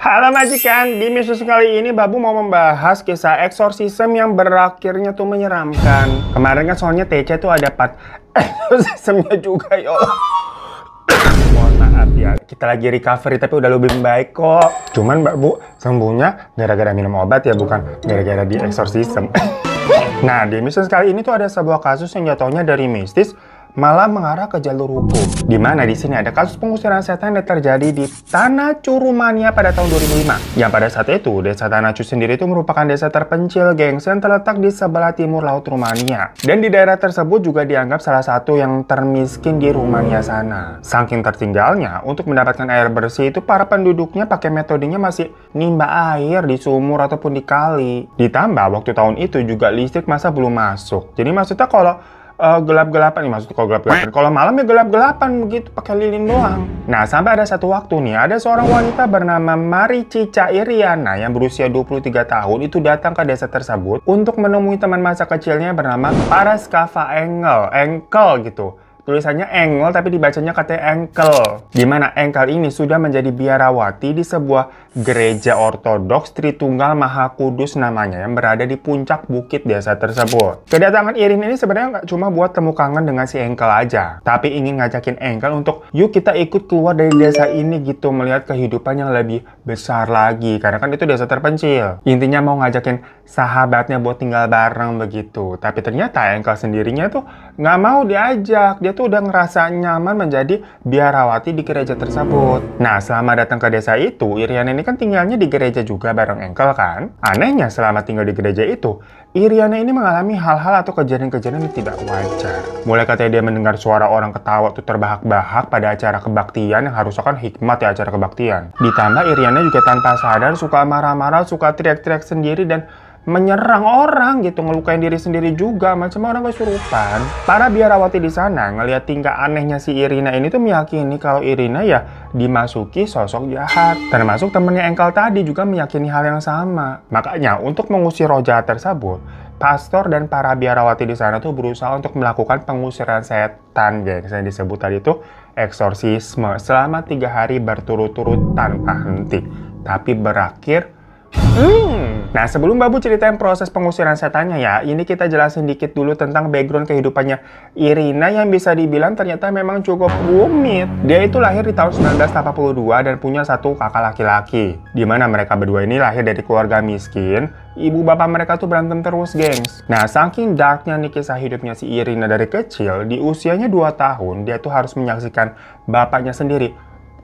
Halo majikan, di misi kali ini Babu mau membahas kisah eksorsisme yang berakhirnya tuh menyeramkan. Kemarin kan soalnya TC tuh ada part eksorsismenya juga ya Allah. Mohon maaf ya, kita lagi recovery tapi udah lebih baik kok. Cuman Babu sembuhnya gara-gara minum obat ya, bukan gara-gara di eksorsisme. Nah, di misi kali ini tuh ada sebuah kasus yang jatuhnya dari mistis malah mengarah ke jalur hukum. Di mana di sini ada kasus pengusiran setan yang terjadi di Tanacu, Rumania pada tahun 2005. Yang pada saat itu, desa Tanacu sendiri itu merupakan desa terpencil, gengs, yang terletak di sebelah timur laut Rumania. Dan di daerah tersebut juga dianggap salah satu yang termiskin di Rumania sana. Saking tertinggalnya, untuk mendapatkan air bersih itu para penduduknya pakai metodenya masih nimba air di sumur ataupun di kali. Ditambah waktu tahun itu juga listrik masa belum masuk. Jadi maksudnya kalau gelap-gelapan nih, maksudnya kalau gelap-gelapan, kalau malam ya gelap-gelapan begitu pakai lilin doang. Nah, sampai ada satu waktu nih, ada seorang wanita bernama Maricica Iriana yang berusia 23 tahun itu datang ke desa tersebut untuk menemui teman masa kecilnya bernama Paraskava Engel gitu. Tulisannya Engel tapi dibacanya katanya Engkel. Dimana Engkel ini sudah menjadi biarawati di sebuah gereja ortodoks Tritunggal Maha Kudus namanya yang berada di puncak bukit desa tersebut. Kedatangan Irin ini sebenarnya nggak cuma buat temu kangen dengan si Engkel aja, tapi ingin ngajakin Engkel untuk yuk kita ikut keluar dari desa ini gitu, melihat kehidupan yang lebih besar lagi, karena kan itu desa terpencil. Intinya mau ngajakin sahabatnya buat tinggal bareng begitu. Tapi ternyata Engkel sendirinya tuh nggak mau diajak. Dia tuh udah ngerasa nyaman menjadi biarawati di gereja tersebut. Nah, selama datang ke desa itu, Iriana ini kan tinggalnya di gereja juga bareng Engkel kan. Anehnya selama tinggal di gereja itu, Iriana ini mengalami hal-hal atau kejadian-kejadian yang tidak wajar. Mulai katanya dia mendengar suara orang ketawa tuh terbahak-bahak pada acara kebaktian yang harusnya kan hikmat ya acara kebaktian. Ditambah Iriana juga tanpa sadar suka marah-marah, suka teriak-teriak sendiri dan menyerang orang gitu, ngelukain diri sendiri juga, macam orang kesurupan. Para biarawati di sana ngelihat tingkah anehnya si Irina ini tuh meyakini kalau Irina ya dimasuki sosok jahat. Termasuk temennya Engkel tadi juga meyakini hal yang sama. Makanya untuk mengusir roh jahat tersebut, pastor dan para biarawati di sana tuh berusaha untuk melakukan pengusiran setan, gengs, yang disebut tadi tuh eksorsisme selama 3 hari berturut-turut tanpa henti. Tapi berakhir Nah, sebelum Babu ceritain proses pengusiran setannya ya, ini kita jelasin dikit dulu tentang background kehidupannya Irina yang bisa dibilang ternyata memang cukup rumit. Dia itu lahir di tahun 1982 dan punya satu kakak laki-laki. Dimana mereka berdua ini lahir dari keluarga miskin, ibu bapak mereka tuh berantem terus, gengs. Nah, saking darknya nih kisah hidupnya si Irina dari kecil, di usianya 2 tahun, dia tuh harus menyaksikan bapaknya sendiri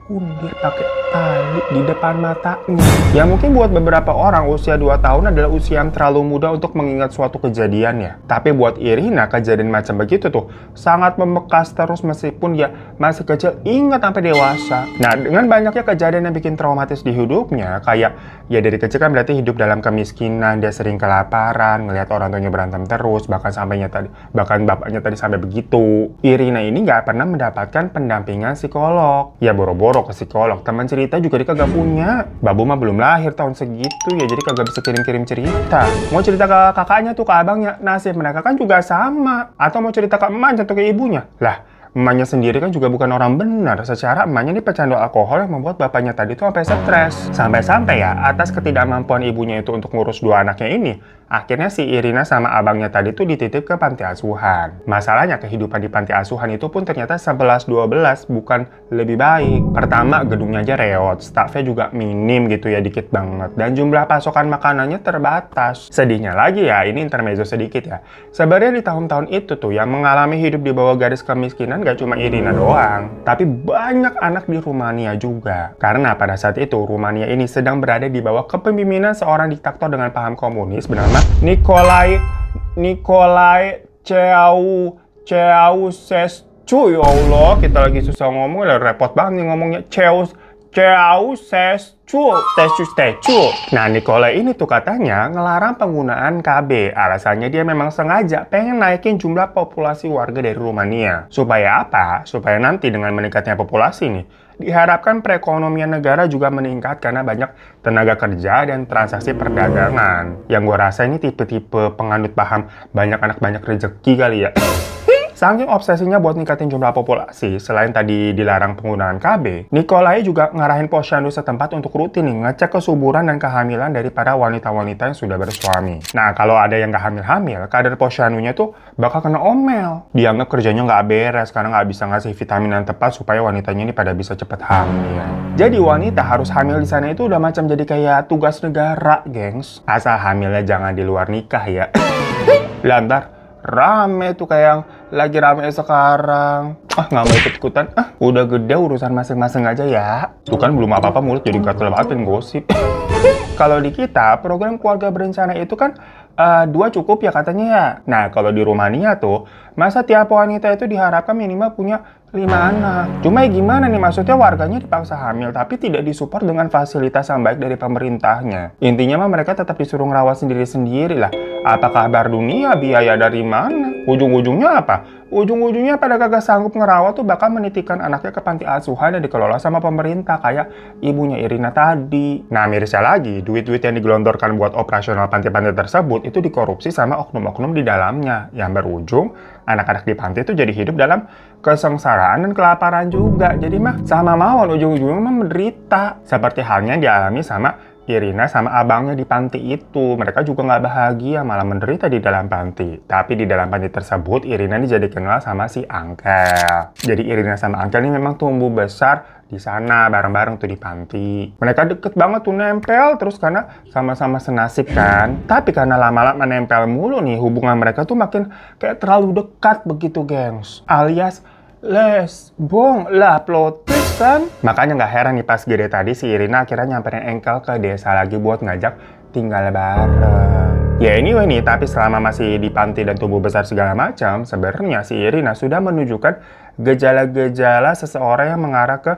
undir pakai tali di depan matanya. Ya mungkin buat beberapa orang usia 2 tahun adalah usia yang terlalu muda untuk mengingat suatu kejadian ya. Tapi buat Irina kejadian macam begitu tuh sangat membekas terus meskipun dia masih kecil ingat sampai dewasa. Nah, dengan banyaknya kejadian yang bikin traumatis di hidupnya, kayak ya dari kecil kan berarti hidup dalam kemiskinan, dia sering kelaparan, ngelihat orang tuanya berantem terus, bahkan bapaknya tadi sampai begitu. Irina ini nggak pernah mendapatkan pendampingan psikolog. Ya boro-boro ke psikolog, teman cerita juga dia kagak punya. Babu mah belum lahir tahun segitu ya, jadi kagak bisa kirim-kirim cerita. Mau cerita ke kakaknya tuh, ke abangnya, nasib mereka kan juga sama. Atau mau cerita ke emaknya atau ke ibunya, lah emaknya sendiri kan juga bukan orang benar. Secara emaknya ini pecandu alkohol yang membuat bapaknya tadi tuh sampai stres. Sampai-sampai ya, atas ketidakmampuan ibunya itu untuk ngurus 2 anaknya ini, akhirnya si Irina sama abangnya tadi tuh dititip ke panti asuhan. Masalahnya kehidupan di panti asuhan itu pun ternyata 11-12, bukan lebih baik. Pertama, gedungnya aja reot, staffnya juga minim gitu ya, dikit banget. Dan jumlah pasokan makanannya terbatas. Sedihnya lagi ya, ini intermezzo sedikit ya. Sebenarnya di tahun-tahun itu tuh yang mengalami hidup di bawah garis kemiskinan gak cuma Irina doang, tapi banyak anak di Rumania juga. Karena pada saat itu Rumania ini sedang berada di bawah kepemimpinan seorang diktator dengan paham komunis bernama Nicolae Ceausescu. Ya Allah, kita lagi susah ngomong, repot banget nih ngomongnya. Ceausescu. Nah, Nikolai ini tuh katanya ngelarang penggunaan KB. Alasannya dia memang sengaja pengen naikin jumlah populasi warga dari Rumania. Supaya apa? Supaya nanti dengan meningkatnya populasi nih, diharapkan perekonomian negara juga meningkat karena banyak tenaga kerja dan transaksi perdagangan. Yang gue rasa ini tipe-tipe penganut paham banyak anak banyak rezeki kali ya. Saking obsesinya buat ningkatin jumlah populasi, selain tadi dilarang penggunaan KB, Nikolai juga ngarahin posyandu setempat untuk rutin nih ngecek kesuburan dan kehamilan dari para wanita-wanita yang sudah bersuami. Nah, kalau ada yang nggak hamil-hamil, kader posyandunya tuh bakal kena omel. Dianggap kerjanya nggak beres karena nggak bisa ngasih vitamin yang tepat supaya wanitanya ini pada bisa cepet hamil. Jadi wanita harus hamil di sana itu udah macam jadi kayak tugas negara, gengs. Asal hamilnya jangan di luar nikah ya. Lantar rame tuh kayak yang lagi rame sekarang. Nggak mau ikut-ikutan. Udah gede urusan masing-masing aja ya. Tuh kan belum apa-apa mulut jadi gatel banget pengen gosip. Kalau di kita, program keluarga berencana itu kan 2 cukup ya katanya ya. Nah, kalau di Rumania tuh, masa tiap wanita itu diharapkan minimal punya 5 anak. Cuma gimana nih, maksudnya warganya dipaksa hamil, tapi tidak disupport dengan fasilitas yang baik dari pemerintahnya. Intinya mah mereka tetap disuruh ngerawat sendiri-sendiri lah. Apa kabar dunia, biaya dari mana? Ujung-ujungnya apa? Ujung-ujungnya pada kagak sanggup ngerawat tuh bakal menitipkan anaknya ke panti asuhan yang dikelola sama pemerintah, kayak ibunya Irina tadi. Nah, mirisnya lagi, duit-duit yang digelontorkan buat operasional panti-panti tersebut itu dikorupsi sama oknum-oknum di dalamnya, yang berujung anak-anak di panti itu jadi hidup dalam kesengsaraan dan kelaparan juga. Jadi mah sama mawon ujung-ujungnya mah menderita. Seperti halnya dialami sama Irina sama abangnya di panti itu. Mereka juga nggak bahagia, malah menderita di dalam panti. Tapi di dalam panti tersebut, Irina ini jadi kenal sama si Angkel. Jadi Irina sama Angkel ini memang tumbuh besar di sana bareng-bareng tuh di panti. Mereka deket banget tuh, nempel terus karena sama-sama senasib kan. Tapi karena lama-lama nempel mulu nih, hubungan mereka tuh makin kayak terlalu dekat begitu, gengs. Alias lesbong lah, plot twist kan. Makanya nggak heran nih pas gede tadi si Irina akhirnya nyamperin Angkel ke desa lagi buat ngajak tinggal bareng. Ya anyway nih, tapi selama masih di panti dan tumbuh besar segala macam, sebenarnya si Irina sudah menunjukkan gejala-gejala seseorang yang mengarah ke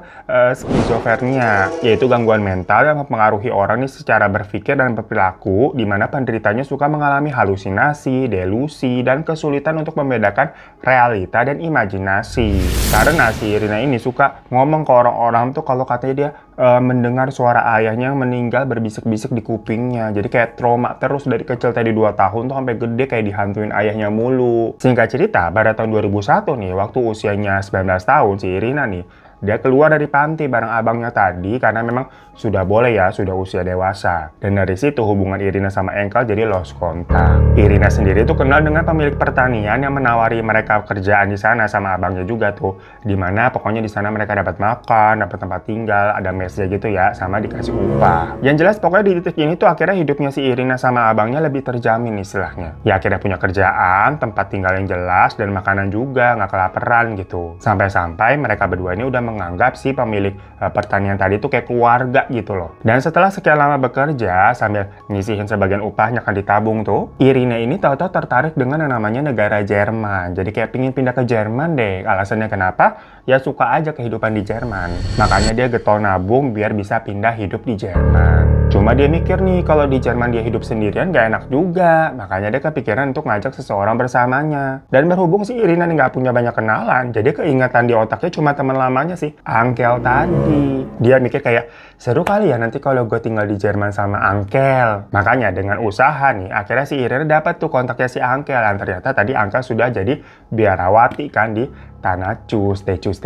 skizofrenia, yaitu gangguan mental yang mempengaruhi orang ini secara berpikir dan berperilaku, di mana penderitanya suka mengalami halusinasi, delusi, dan kesulitan untuk membedakan realita dan imajinasi. Karena si Irina ini suka ngomong ke orang-orang tuh kalau katanya dia mendengar suara ayahnya yang meninggal berbisik-bisik di kupingnya. Jadi kayak trauma terus dari kecil tadi 2 tahun tuh sampai gede kayak dihantuin ayahnya mulu. Singkat cerita, pada tahun 2001 nih, waktu usianya 19 tahun, si Irina nih, dia keluar dari panti bareng abangnya tadi karena memang sudah boleh ya, sudah usia dewasa. Dan dari situ hubungan Irina sama Angkel jadi lost kontak. Irina sendiri tuh kenal dengan pemilik pertanian yang menawari mereka kerjaan di sana sama abangnya juga tuh. Dimana pokoknya di sana mereka dapat makan, dapat tempat tinggal, ada mesnya gitu ya, sama dikasih upah. Yang jelas pokoknya di titik ini tuh akhirnya hidupnya si Irina sama abangnya lebih terjamin istilahnya. Ya akhirnya punya kerjaan, tempat tinggal yang jelas, dan makanan juga, nggak kelaparan gitu. Sampai-sampai mereka berdua ini udah menganggap si pemilik pertanian tadi tuh kayak keluarga gitu loh. Dan setelah sekian lama bekerja sambil ngisihin sebagian upahnya kan ditabung tuh, Irina ini tahu-tahu tertarik dengan yang namanya negara Jerman. Jadi kayak pingin pindah ke Jerman deh. Alasannya kenapa? Ya suka aja kehidupan di Jerman. Makanya dia getol nabung biar bisa pindah hidup di Jerman. Cuma dia mikir nih, kalau di Jerman dia hidup sendirian gak enak juga. Makanya dia kepikiran untuk ngajak seseorang bersamanya. Dan berhubung si Irina nih gak punya banyak kenalan, jadi keingatan di otaknya cuma teman lamanya si Angkel tadi. Dia mikir kayak, seru kali ya nanti kalau gue tinggal di Jerman sama Angkel. Makanya dengan usaha nih, akhirnya si Irina dapat tuh kontaknya si Angkel. Dan ternyata tadi Angkel sudah jadi biarawati kan di Tanacu, statue.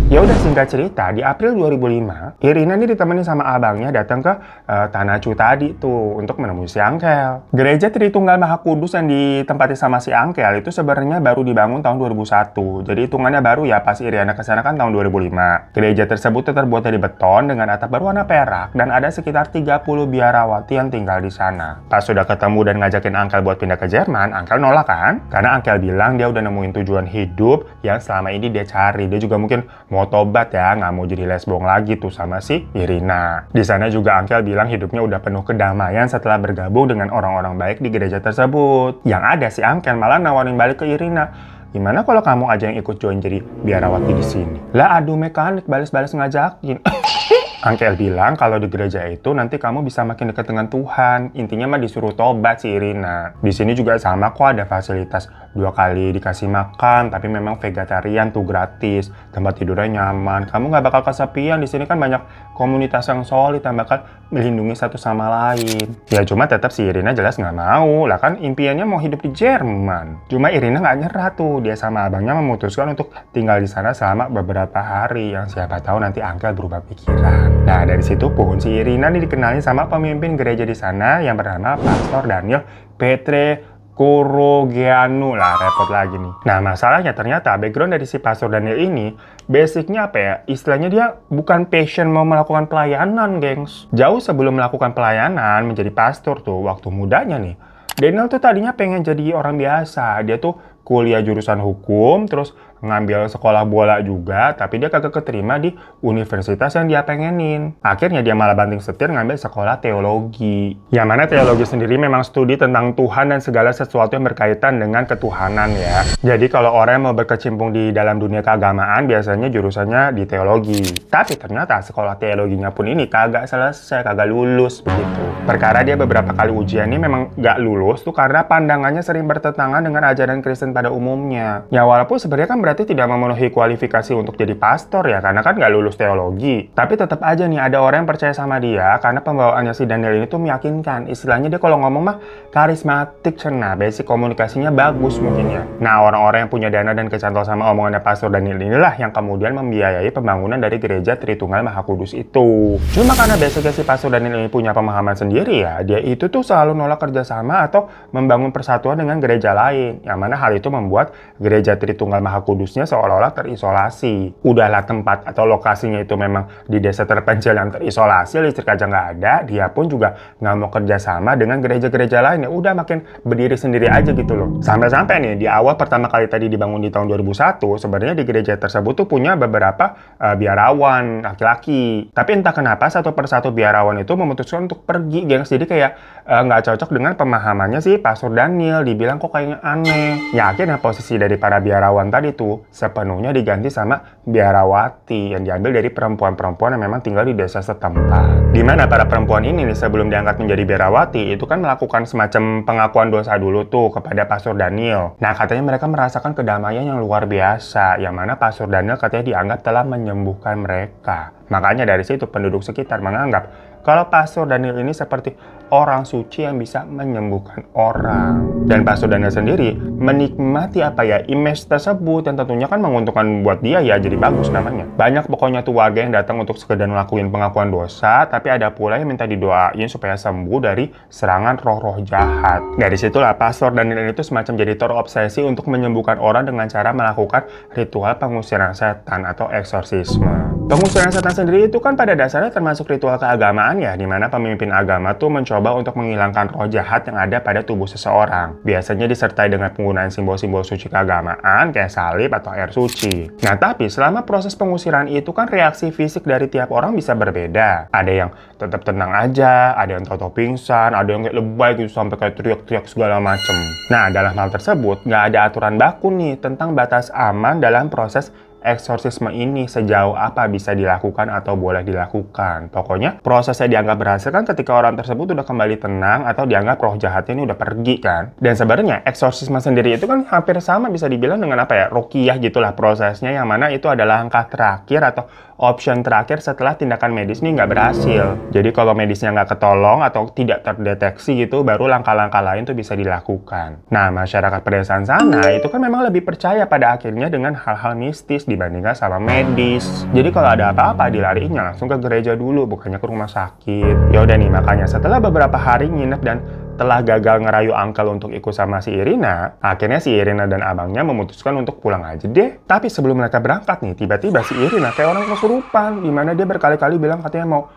Ya udah, singkat cerita, di April 2005, Irina ini ditemani sama abangnya datang ke Tanacu tadi tuh untuk menemui si Angkel. Gereja Tritunggal Maha Kudus yang ditempati sama si Angkel itu sebenarnya baru dibangun tahun 2001. Jadi hitungannya baru ya, pas Irina kesana kan tahun 2005. Gereja tersebut terbuat dari beton dengan atap berwarna perak dan ada sekitar 30 biarawati yang tinggal di sana. Pas sudah ketemu dan ngajakin Angkel buat pindah ke Jerman, Angkel nolak kan? Karena Angkel bilang dia udah nemuin tujuan hidup yang selama ini dia cari. Dia juga mungkin mau tobat ya, nggak mau jadi lesbong lagi tuh sama si Irina. Di sana juga Angkel bilang hidupnya udah penuh kedamaian setelah bergabung dengan orang-orang baik di gereja tersebut. Yang ada si Angkel malah nawarin balik ke Irina. Gimana kalau kamu aja yang ikut join jadi biarawati di sini? Lah aduh mekanik, balas-balas ngajakin. Angkel bilang kalau di gereja itu nanti kamu bisa makin dekat dengan Tuhan. Intinya mah disuruh tobat si Irina. Di sini juga sama kok, ada fasilitas 2 kali dikasih makan, tapi memang vegetarian tuh gratis. Tempat tidurnya nyaman. Kamu nggak bakal kesepian. Di sini kan banyak komunitas yang solid yang bakal melindungi satu sama lain. Ya cuma tetap si Irina jelas nggak mau. Lah kan impiannya mau hidup di Jerman. Cuma Irina nggak nyerah tuh. Dia sama abangnya memutuskan untuk tinggal di sana selama beberapa hari. Yang siapa tahu nanti Angkel berubah pikiran. Nah, dari situ pun si Irina nih dikenalin sama pemimpin gereja di sana yang bernama Pastor Daniel Petre Korogeanu. Lah, repot lagi nih. Nah, masalahnya ternyata background dari si Pastor Daniel ini, basicnya apa ya? Istilahnya dia bukan passion mau melakukan pelayanan, gengs. Jauh sebelum melakukan pelayanan menjadi pastor tuh, waktu mudanya nih, Daniel tuh tadinya pengen jadi orang biasa. Dia tuh kuliah jurusan hukum, terus ngambil sekolah bola juga, tapi dia kagak keterima di universitas yang dia pengenin. Akhirnya dia malah banting setir ngambil sekolah teologi. Yang mana teologi sendiri memang studi tentang Tuhan dan segala sesuatu yang berkaitan dengan ketuhanan ya. Jadi kalau orang yang mau berkecimpung di dalam dunia keagamaan, biasanya jurusannya di teologi. Tapi ternyata sekolah teologinya pun ini kagak selesai, kagak lulus begitu. Perkara dia beberapa kali ujian ini memang gak lulus tuh karena pandangannya sering bertentangan dengan ajaran Kristen pada umumnya. Ya walaupun sebenarnya kan berarti tidak memenuhi kualifikasi untuk jadi pastor ya, karena kan nggak lulus teologi. Tapi tetap aja nih ada orang yang percaya sama dia karena pembawaannya si Daniel ini tuh meyakinkan. Istilahnya dia kalau ngomong mah karismatik, cenah, basic komunikasinya bagus mungkin ya. Nah, orang-orang yang punya dana dan kecantol sama omongannya Pastor Daniel inilah yang kemudian membiayai pembangunan dari gereja Tritunggal Maha Kudus itu. Cuma karena basicnya si Pastor Daniel ini punya pemahaman sendiri ya, dia itu tuh selalu nolak kerjasama atau membangun persatuan dengan gereja lain. Yang mana hal itu membuat gereja Tritunggal Maha Kudusnya seolah-olah terisolasi. Udahlah tempat atau lokasinya itu memang di desa terpencil yang terisolasi, listrik aja nggak ada, dia pun juga nggak mau kerjasama dengan gereja-gereja lain. Ya udah makin berdiri sendiri aja gitu loh. Sampai-sampai nih di awal pertama kali tadi dibangun di tahun 2001, sebenarnya di gereja tersebut tuh punya beberapa biarawan laki-laki. Tapi entah kenapa satu persatu biarawan itu memutuskan untuk pergi, gengs. Jadi kayak nggak cocok dengan pemahamannya sih Pastor Daniel. Dibilang kok kayaknya aneh. Ya akhirnya posisi dari para biarawan tadi tuh sepenuhnya diganti sama biarawati yang diambil dari perempuan-perempuan yang memang tinggal di desa setempat. Dimana para perempuan ini nih sebelum diangkat menjadi biarawati itu kan melakukan semacam pengakuan dosa dulu tuh kepada Pastor Daniel. Nah katanya mereka merasakan kedamaian yang luar biasa, yang mana Pastor Daniel katanya dianggap telah menyembuhkan mereka. Makanya dari situ penduduk sekitar menganggap kalau Pastor Daniel ini seperti orang suci yang bisa menyembuhkan orang. Dan Pastor Daniel sendiri menikmati image tersebut, dan tentunya kan menguntungkan buat dia ya, jadi bagus namanya. Banyak pokoknya tuh warga yang datang untuk sekedar ngelakuin pengakuan dosa, tapi ada pula yang minta didoain supaya sembuh dari serangan roh-roh jahat. Dari situlah Pastor Daniel itu semacam jadi terobsesi untuk menyembuhkan orang dengan cara melakukan ritual pengusiran setan atau eksorsisme. Pengusiran setan sendiri itu kan pada dasarnya termasuk ritual keagamaan ya, di mana pemimpin agama tuh mencoba untuk menghilangkan roh jahat yang ada pada tubuh seseorang. Biasanya disertai dengan penggunaan simbol-simbol suci keagamaan kayak salib atau air suci. Nah tapi selama proses pengusiran itu kan reaksi fisik dari tiap orang bisa berbeda. Ada yang tetap tenang aja, ada yang tahu-tahu pingsan, ada yang kayak lebay gitu sampai kayak teriak-teriak segala macem. Nah dalam hal tersebut nggak ada aturan baku nih tentang batas aman dalam proses eksorsisme ini, sejauh apa bisa dilakukan atau boleh dilakukan. Pokoknya prosesnya dianggap berhasil kan ketika orang tersebut udah kembali tenang atau dianggap roh jahatnya ini udah pergi kan. Dan sebenarnya eksorsisme sendiri itu kan hampir sama bisa dibilang dengan ruqyah gitulah prosesnya, yang mana itu adalah langkah terakhir atau option terakhir setelah tindakan medis ini nggak berhasil. Jadi kalau medisnya nggak ketolong atau tidak terdeteksi gitu, baru langkah-langkah lain tuh bisa dilakukan. Nah, masyarakat pedesaan sana itu kan memang lebih percaya pada akhirnya dengan hal-hal mistis dibandingkan sama medis. Jadi kalau ada apa-apa dilariinnya langsung ke gereja dulu, bukannya ke rumah sakit. Ya udah nih, makanya setelah beberapa hari nginep dan telah gagal ngerayu Angkel untuk ikut sama si Irina, akhirnya si Irina dan abangnya memutuskan untuk pulang aja deh. Tapi sebelum mereka berangkat nih, tiba-tiba si Irina kayak orang kesurupan, dimana dia berkali-kali bilang katanya mau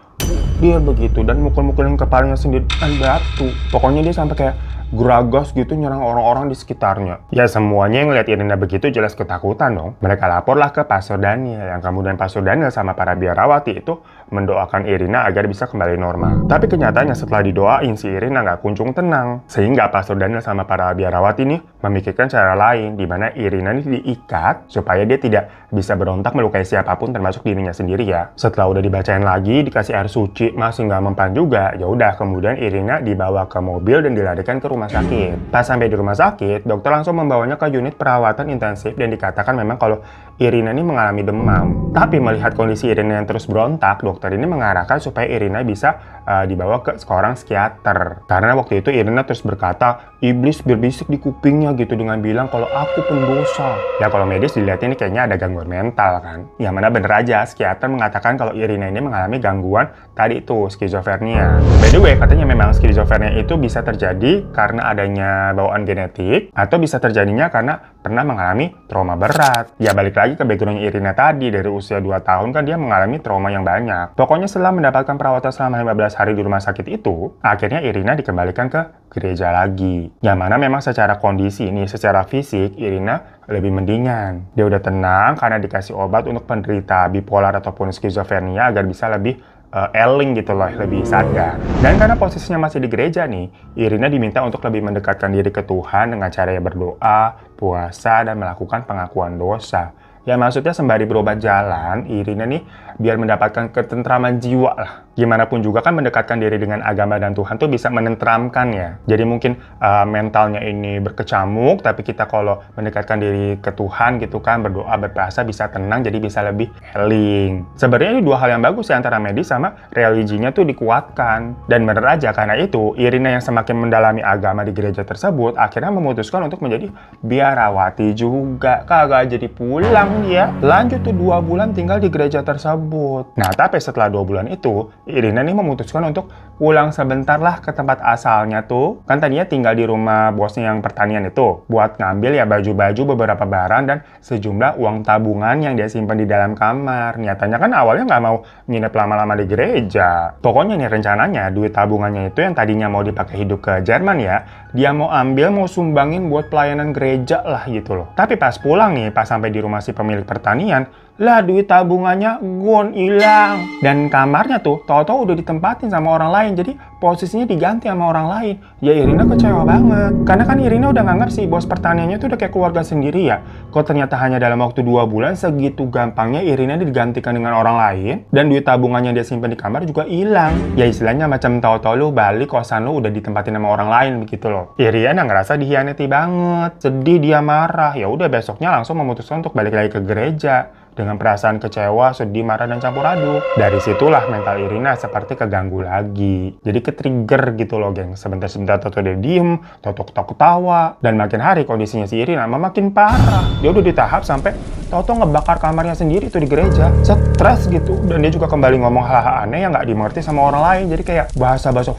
dia begitu dan mukul-mukulin kepalanya sendiri dengan batu. Pokoknya dia sampai kayak geragas gitu nyerang orang-orang di sekitarnya. Ya semuanya yang ngeliat Irina begitu jelas ketakutan dong. Mereka laporlah ke Pastor Daniel, yang kemudian Pastor Daniel sama para biarawati itu mendoakan Irina agar bisa kembali normal. Tapi kenyataannya setelah didoain si Irina nggak kunjung tenang. Sehingga Pastor Daniel sama para biarawati ini memikirkan cara lain di mana Irina ini diikat supaya dia tidak bisa berontak melukai siapapun termasuk dirinya sendiri ya. Setelah udah dibacain lagi, dikasih air suci, masih nggak mempan juga. Ya udah, kemudian Irina dibawa ke mobil dan dilarikan ke rumah sakit. Pas sampai di rumah sakit, dokter langsung membawanya ke unit perawatan intensif dan dikatakan memang kalau Irina ini mengalami demam. Tapi melihat kondisi Irina yang terus berontak, dokter ini mengarahkan supaya Irina bisa dibawa ke seorang psikiater. Karena waktu itu Irina terus berkata, iblis berbisik di kupingnya gitu dengan bilang kalau aku pendosa. Ya kalau medis dilihatnya ini kayaknya ada gangguan mental kan. Yang mana bener aja, psikiater mengatakan kalau Irina ini mengalami gangguan tadi itu, skizofrenia. By the way, katanya memang skizofrenia itu bisa terjadi karena adanya bawaan genetik atau bisa terjadinya karena pernah mengalami trauma berat. Ya balik lagi ke backgroundnya Irina tadi, dari usia 2 tahun kan dia mengalami trauma yang banyak. Pokoknya setelah mendapatkan perawatan selama 15 hari di rumah sakit itu, akhirnya Irina dikembalikan ke gereja lagi. Yang mana memang secara kondisi ini, secara fisik, Irina lebih mendingan. Dia udah tenang karena dikasih obat untuk penderita bipolar ataupun skizofrenia agar bisa lebih eling gitu loh, lebih sadar. Dan karena posisinya masih di gereja nih, Irina diminta untuk lebih mendekatkan diri ke Tuhan dengan cara berdoa, puasa, dan melakukan pengakuan dosa. Ya maksudnya sembari berobat jalan, Irina nih biar mendapatkan ketentraman jiwa lah. Gimana pun juga kan mendekatkan diri dengan agama dan Tuhan tuh bisa menenteramkan ya. Jadi mungkin mentalnya ini berkecamuk, tapi kita kalau mendekatkan diri ke Tuhan gitu kan, berdoa, berpuasa bisa tenang, jadi bisa lebih healing. Sebenarnya ini dua hal yang bagus ya antara medis sama religinya tuh dikuatkan. Dan bener aja karena itu, Irina yang semakin mendalami agama di gereja tersebut akhirnya memutuskan untuk menjadi biarawati juga. Kagak jadi pulang dia. Lanjut tuh 2 bulan tinggal di gereja tersebut. Nah tapi setelah 2 bulan itu, Irina nih memutuskan untuk pulang sebentar lah ke tempat asalnya tuh. Kan tadinya tinggal di rumah bosnya yang pertanian itu. Buat ngambil ya baju-baju, beberapa barang, dan sejumlah uang tabungan yang dia simpan di dalam kamar. Nyatanya kan awalnya nggak mau nginep lama-lama di gereja. Pokoknya nih rencananya duit tabungannya itu yang tadinya mau dipakai hidup ke Jerman ya, dia mau ambil, mau sumbangin buat pelayanan gereja lah gitu loh. Tapi pas pulang nih, pas sampai di rumah si pemilik pertanian, lah duit tabungannya gone, hilang. Dan kamarnya tuh tahu-tahu udah ditempatin sama orang lain, jadi posisinya diganti sama orang lain. Ya Irina kecewa banget, karena kan Irina udah nganggap si bos pertaniannya tuh udah kayak keluarga sendiri ya. Kok ternyata hanya dalam waktu 2 bulan segitu gampangnya Irina digantikan dengan orang lain, dan duit tabungannya dia simpan di kamar juga hilang. Ya istilahnya macam tahu-tahu lu balik kosan lu udah ditempatin sama orang lain begitu loh. Irina ngerasa dihianati banget, sedih, dia marah. Ya udah besoknya langsung memutuskan untuk balik lagi ke gereja dengan perasaan kecewa, sedih, marah, dan campur aduk. Dari situlah mental Irina seperti keganggu lagi. Jadi ke-trigger gitu loh, geng. Sebentar-sebentar Toto dia diem, Toto ketawa. Dan makin hari kondisinya si Irina makin parah. Dia udah di tahap sampai Toto ngebakar kamarnya sendiri tuh di gereja. Stres gitu. Dan dia juga kembali ngomong hal-hal aneh yang nggak dimengerti sama orang lain. Jadi kayak bahasa-bahasa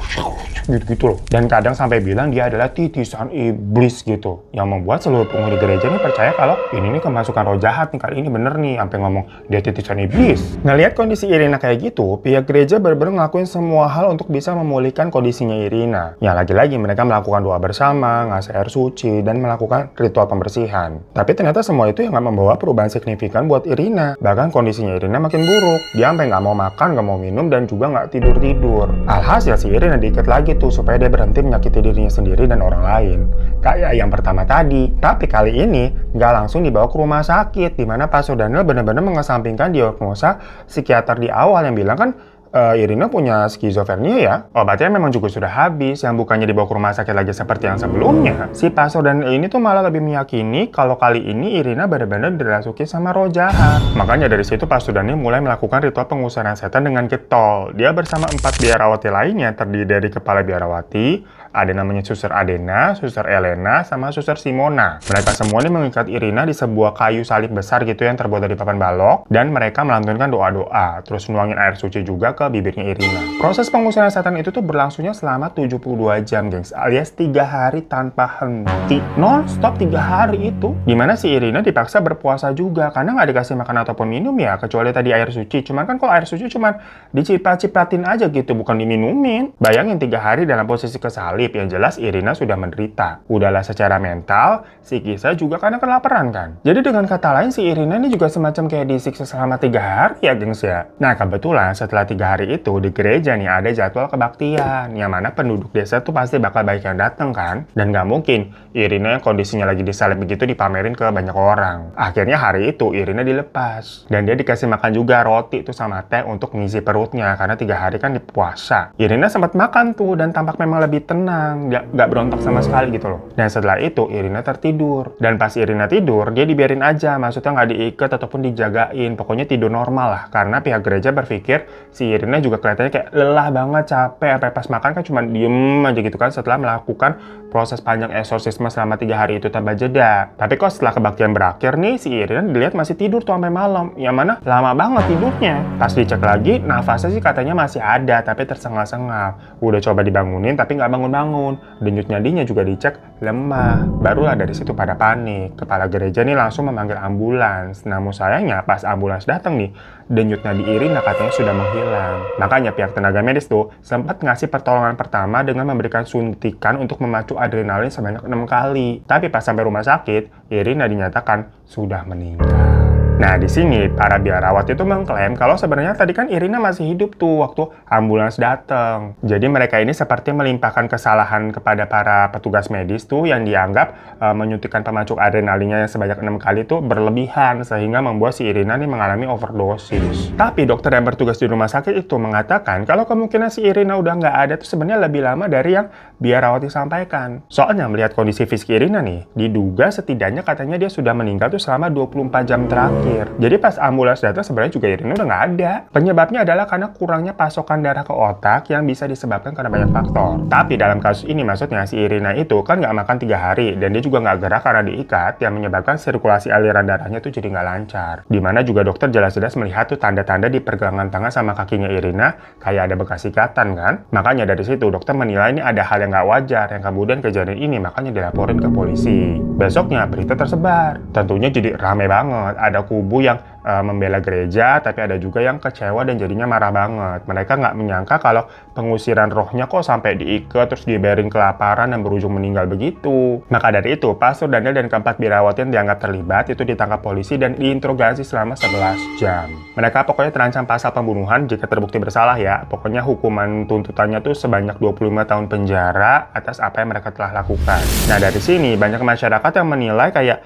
gitu-gitu loh. Dan kadang sampai bilang dia adalah titisan iblis gitu. Yang membuat seluruh penghuni gereja ini percaya kalau ini nih kemasukan roh jahat nih, kali ini bener nih. Sampai ngomong dia titisan iblis. Ngelihat kondisi Irina kayak gitu, pihak gereja benar-benar ngelakuin semua hal untuk bisa memulihkan kondisinya Irina. Ya lagi-lagi mereka melakukan doa bersama, ngasih air suci, dan melakukan ritual pembersihan. Tapi ternyata semua itu yang nggak membawa perubahan signifikan buat Irina. Bahkan kondisinya Irina makin buruk. Dia sampai nggak mau makan, nggak mau minum, dan juga nggak tidur-tidur. Alhasil si Irina diikat lagi tuh supaya dia berhenti menyakiti dirinya sendiri dan orang lain. Kayak yang pertama tadi. Tapi kali ini nggak langsung dibawa ke rumah sakit, di mana Pastor Daniel benar-benar mengesampingkan diagnosa psikiater di awal yang bilang kan Irina punya skizofrenia ya. Obatnya memang juga sudah habis, yang bukannya dibawa ke rumah sakit lagi seperti yang sebelumnya. Si Pastor Daniel ini tuh malah lebih meyakini kalau kali ini Irina benar-benar dirasuki sama roh jahat. Makanya dari situ Pastor Daniel mulai melakukan ritual pengusaran setan dengan getol. Dia bersama 4 biarawati lainnya terdiri dari kepala biarawati, ada namanya Suster Adena, Suster Elena, sama Suster Simona. Mereka semua ini mengikat Irina di sebuah kayu salib besar gitu yang terbuat dari papan balok, dan mereka melantunkan doa-doa, terus nuangin air suci juga ke bibirnya Irina. Proses pengusiran setan itu tuh berlangsungnya selama 72 jam, gengs, alias 3 hari tanpa henti. Non-stop 3 hari itu. Dimana si Irina dipaksa berpuasa juga, karena nggak dikasih makan ataupun minum ya, kecuali tadi air suci. Cuman kan kalau air suci cuman diciprat-cipratin aja gitu, bukan diminumin. Bayangin 3 hari dalam posisi kesalib, salib. Yang jelas Irina sudah menderita. Udahlah secara mental, psikisnya juga karena kelaparan kan. Jadi dengan kata lain si Irina ini juga semacam kayak disiksa selama 3 hari ya gengs ya. Nah kebetulan setelah 3 hari itu di gereja nih ada jadwal kebaktian. Yang mana penduduk desa tuh pasti bakal banyak yang datang kan. Dan gak mungkin Irina yang kondisinya lagi disalib begitu dipamerin ke banyak orang. Akhirnya hari itu Irina dilepas. Dan dia dikasih makan juga roti tuh sama teh untuk ngisi perutnya. Karena 3 hari kan puasa. Irina sempat makan tuh dan tampak memang lebih tenang. Gak berontak sama sekali gitu loh. Dan setelah itu Irina tertidur. Dan pas Irina tidur dia dibiarin aja. Maksudnya nggak diikat ataupun dijagain. Pokoknya tidur normal lah. Karena pihak gereja berpikir si Irina juga kelihatannya kayak lelah banget, capek. Sampai pas makan kan cuma diem aja gitu kan setelah melakukan proses panjang eksorsisme selama 3 hari itu tanpa jeda. Tapi kok setelah kebaktian berakhir nih si Irina dilihat masih tidur tuh sampai malam. Yang mana lama banget tidurnya. Pas dicek lagi nafasnya sih katanya masih ada tapi tersengal-sengal. Udah coba dibangunin tapi nggak bangun-bangun. Denyut nadinya juga dicek lemah. Barulah dari situ pada panik. Kepala gereja nih langsung memanggil ambulans. Namun sayangnya pas ambulans datang nih, denyut nadi Irina katanya sudah menghilang. Makanya pihak tenaga medis tuh sempat ngasih pertolongan pertama dengan memberikan suntikan untuk memacu adrenalin sebanyak 6 kali. Tapi pas sampai rumah sakit, Irina dinyatakan sudah meninggal. Nah, di sini para biarawat itu mengklaim kalau sebenarnya tadi kan Irina masih hidup tuh waktu ambulans datang. Jadi mereka ini seperti melimpahkan kesalahan kepada para petugas medis tuh yang dianggap menyuntikkan pemacu adrenalinnya yang sebanyak 6 kali tuh berlebihan sehingga membuat si Irina nih mengalami overdosis. Tapi dokter yang bertugas di rumah sakit itu mengatakan kalau kemungkinan si Irina udah nggak ada tuh sebenarnya lebih lama dari yang biarawat disampaikan. Soalnya melihat kondisi fisik Irina nih, diduga setidaknya katanya dia sudah meninggal tuh selama 24 jam terakhir. Jadi pas ambulans datang sebenarnya juga Irina udah nggak ada. Penyebabnya adalah karena kurangnya pasokan darah ke otak yang bisa disebabkan karena banyak faktor. Tapi dalam kasus ini maksudnya si Irina itu kan nggak makan 3 hari dan dia juga nggak gerak karena diikat yang menyebabkan sirkulasi aliran darahnya tuh jadi nggak lancar. Dimana juga dokter jelas-jelas melihat tuh tanda-tanda di pergelangan tangan sama kakinya Irina kayak ada bekas ikatan kan. Makanya dari situ dokter menilai ini ada hal yang nggak wajar yang kemudian kejadian ini makanya dilaporin ke polisi. Besoknya berita tersebar. Tentunya jadi rame banget. Ada kubu yang membela gereja, tapi ada juga yang kecewa dan jadinya marah banget. Mereka nggak menyangka kalau pengusiran rohnya kok sampai diikat, terus dibiarin kelaparan dan berujung meninggal begitu. Maka dari itu, Pastor Daniel dan keempat biarawat yang dianggap terlibat itu ditangkap polisi dan diinterogasi selama 11 jam. Mereka pokoknya terancam pasal pembunuhan jika terbukti bersalah ya. Pokoknya hukuman tuntutannya tuh sebanyak 25 tahun penjara atas apa yang mereka telah lakukan. Nah dari sini banyak masyarakat yang menilai kayak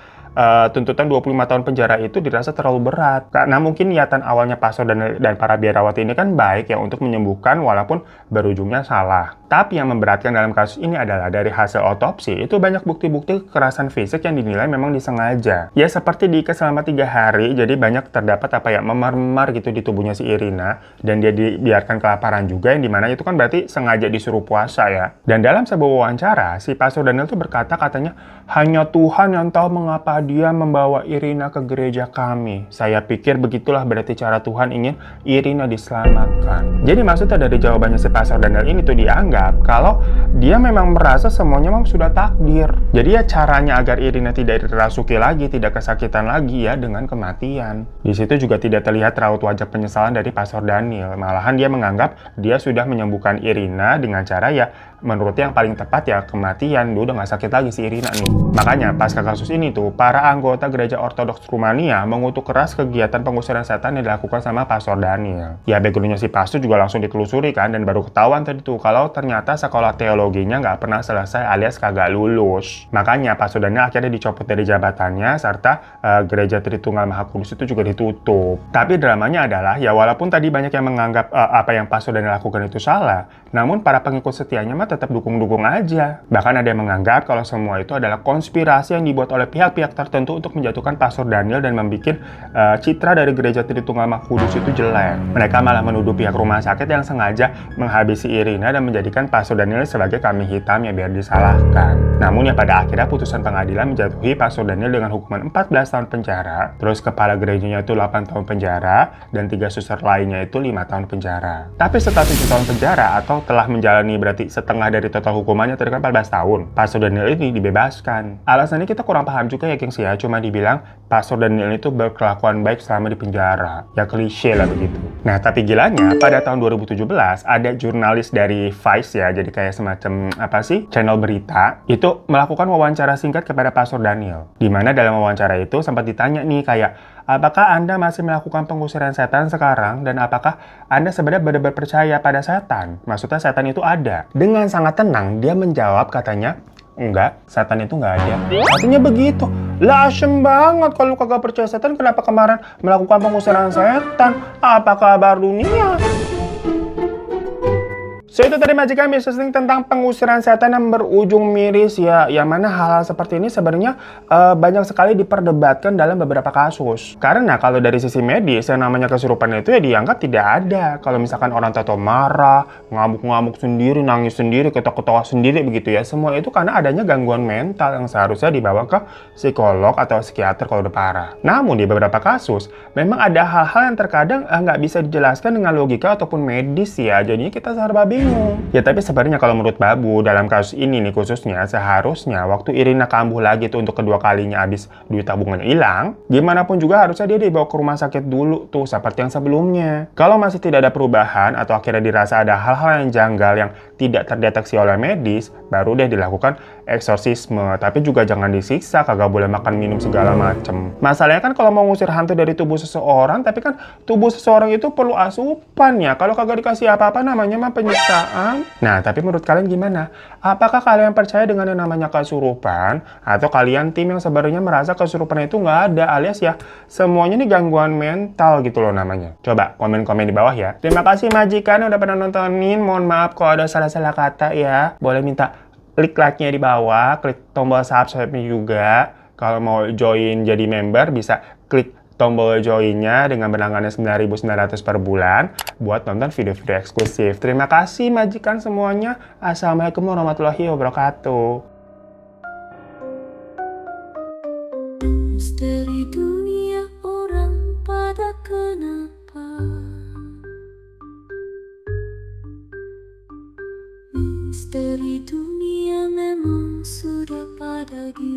tuntutan 25 tahun penjara itu dirasa terlalu berat. Karena mungkin niatan awalnya Pastor dan para biarawati ini kan baik ya untuk menyembuhkan walaupun berujungnya salah. Tapi yang memberatkan dalam kasus ini adalah dari hasil otopsi itu banyak bukti-bukti kekerasan fisik yang dinilai memang disengaja. Ya seperti diikat selama 3 hari, jadi banyak terdapat apa ya memar-memar gitu di tubuhnya si Irina dan dia dibiarkan kelaparan juga yang dimana itu kan berarti sengaja disuruh puasa ya. Dan dalam sebuah wawancara si Pastor Daniel tuh berkata katanya hanya Tuhan yang tahu mengapa dia membawa Irina ke gereja kami. Saya pikir begitulah berarti cara Tuhan ingin Irina diselamatkan. Jadi maksudnya dari jawabannya si Pastor Daniel ini tuh dianggap kalau dia memang merasa semuanya memang sudah takdir. Jadi ya caranya agar Irina tidak dirasuki lagi, tidak kesakitan lagi ya dengan kematian. Di situ juga tidak terlihat raut wajah penyesalan dari Pastor Daniel. Malahan dia menganggap dia sudah menyembuhkan Irina dengan cara ya menurutnya yang paling tepat ya kematian. Dia udah nggak sakit lagi si Irina nih. Makanya pasca kasus ini tuh para anggota gereja Ortodoks Rumania mengutuk keras kegiatan pengusiran setan yang dilakukan sama Pastor Daniel. Ya backgroundnya si Pastor juga langsung ditelusuri kan dan baru ketahuan tadi tuh kalau ternyata sekolah teologinya nggak pernah selesai alias kagak lulus. Makanya Pastor Daniel akhirnya dicopot dari jabatannya serta gereja Tritunggal Maha Kudus itu juga ditutup. Tapi dramanya adalah ya walaupun tadi banyak yang menganggap apa yang Pastor Daniel lakukan itu salah, namun para pengikut setianya mah tetap dukung-dukung aja. Bahkan ada yang menganggap kalau semua itu adalah konspirasi yang dibuat oleh pihak-pihak tertentu untuk menjatuhkan Pastor Daniel dan membuat citra dari gereja Tritunggal Maha Kudus itu jelek. Mereka malah menuduh pihak rumah sakit yang sengaja menghabisi Irina dan menjadikan Pastor Daniel sebagai kambing hitam yang biar disalahkan. Namun ya pada akhirnya putusan pengadilan menjatuhi Pastor Daniel dengan hukuman 14 tahun penjara, terus kepala gerejanya itu 8 tahun penjara, dan 3 suster lainnya itu 5 tahun penjara. Tapi setelah 7 tahun penjara atau telah menjalani berarti setengah dari total hukumannya tadi kan 14 tahun, Pastor Daniel ini dibebaskan. Alasannya kita kurang paham juga ya gengs ya, cuma dibilang Pastor Daniel itu berkelakuan baik selama di penjara. Ya klise lah begitu. Nah tapi gilanya pada tahun 2017 ada jurnalis dari Vice news ya, jadi kayak semacam apa sih, channel berita, itu melakukan wawancara singkat kepada Pastor Daniel. Dimana dalam wawancara itu sempat ditanya nih kayak, apakah Anda masih melakukan pengusiran setan sekarang? Dan apakah Anda sebenarnya benar-benar percaya pada setan? Maksudnya setan itu ada. Dengan sangat tenang, dia menjawab katanya, enggak, setan itu enggak ada. Artinya begitu. Lah asem banget kalau kagak percaya setan, kenapa kemarin melakukan pengusiran setan? Apa kabar dunia? So itu tadi majikan bisnis tentang pengusiran setan yang berujung miris ya. Yang mana hal-hal seperti ini sebenarnya banyak sekali diperdebatkan dalam beberapa kasus. Karena kalau dari sisi medis yang namanya kesurupan itu ya dianggap tidak ada. Kalau misalkan orang tato marah, ngamuk-ngamuk sendiri, nangis sendiri, ketawa-ketawa sendiri begitu ya. Semua itu karena adanya gangguan mental yang seharusnya dibawa ke psikolog atau psikiater kalau udah parah. Namun di beberapa kasus memang ada hal-hal yang terkadang nggak bisa dijelaskan dengan logika ataupun medis ya. Jadinya kita serba bingung. Ya tapi sebenarnya kalau menurut Babu dalam kasus ini nih khususnya seharusnya waktu Irina kambuh lagi tuh untuk kedua kalinya habis duit tabungannya hilang, gimana pun juga harusnya dia dibawa ke rumah sakit dulu tuh seperti yang sebelumnya. Kalau masih tidak ada perubahan atau akhirnya dirasa ada hal-hal yang janggal yang tidak terdeteksi oleh medis, baru deh dilakukan eksorsisme. Tapi juga jangan disiksa, kagak boleh makan minum segala macem. Masalahnya kan kalau mau ngusir hantu dari tubuh seseorang, tapi kan tubuh seseorang itu perlu asupan ya. Kalau kagak dikasih apa-apa namanya mah penyiksaan. Nah, tapi menurut kalian gimana? Apakah kalian percaya dengan yang namanya kesurupan? Atau kalian tim yang sebenarnya merasa kesurupan itu nggak ada, alias ya semuanya nih gangguan mental gitu loh namanya? Coba komen-komen di bawah ya. Terima kasih majikan yang udah pernah nontonin. Mohon maaf kalau ada salah-salah kata ya. Boleh minta klik like-nya di bawah, klik tombol subscribe-nya juga. Kalau mau join jadi member bisa klik tombol join-nya dengan berlangganan 9.900 per bulan buat nonton video-video eksklusif. Terima kasih majikan semuanya. Assalamualaikum warahmatullahi wabarakatuh. Misteri dunia orang pada kenapa? Misteri dunia memang sudah pada gila.